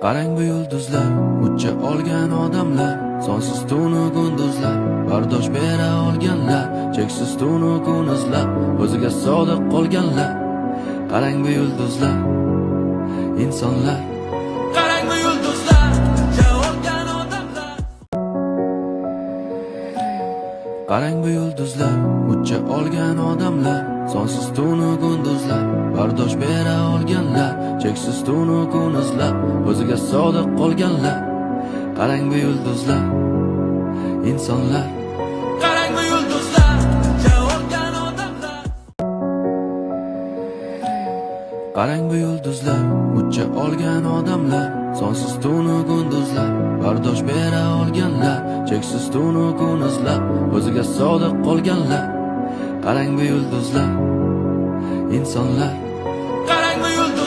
Qarang bu yulduzlar, ucha olgan odamlar, sonsiz tunu kunduzlar, bardosh bera olganlar, cheksiz tunu kunuzlar, o'ziga sodiq qolganlar. Qarang bu yulduzlar, insonlar. Qarang bu yulduzlar, ucha olgan odamlar. Qarang bu yulduzlar, ucha olgan odamlar, sonsiz tunu kunduzlar, bardosh bera olganlar, cheksiz tunu kunuzlar, o'ziga sodiq qolganlar. Qarang bu yulduzlar, insonlar. Qarang bu yulduzlar, ucha olgan odamlar. Qarang bu yulduzlar, ucha olgan odamlar, sonsiz tunu kunduzlar, bardosh bera olganlar, cheksiz tunu kunuzlar, o'ziga sodiq qolganlar. Qarang bu yulduzlar, insonlar.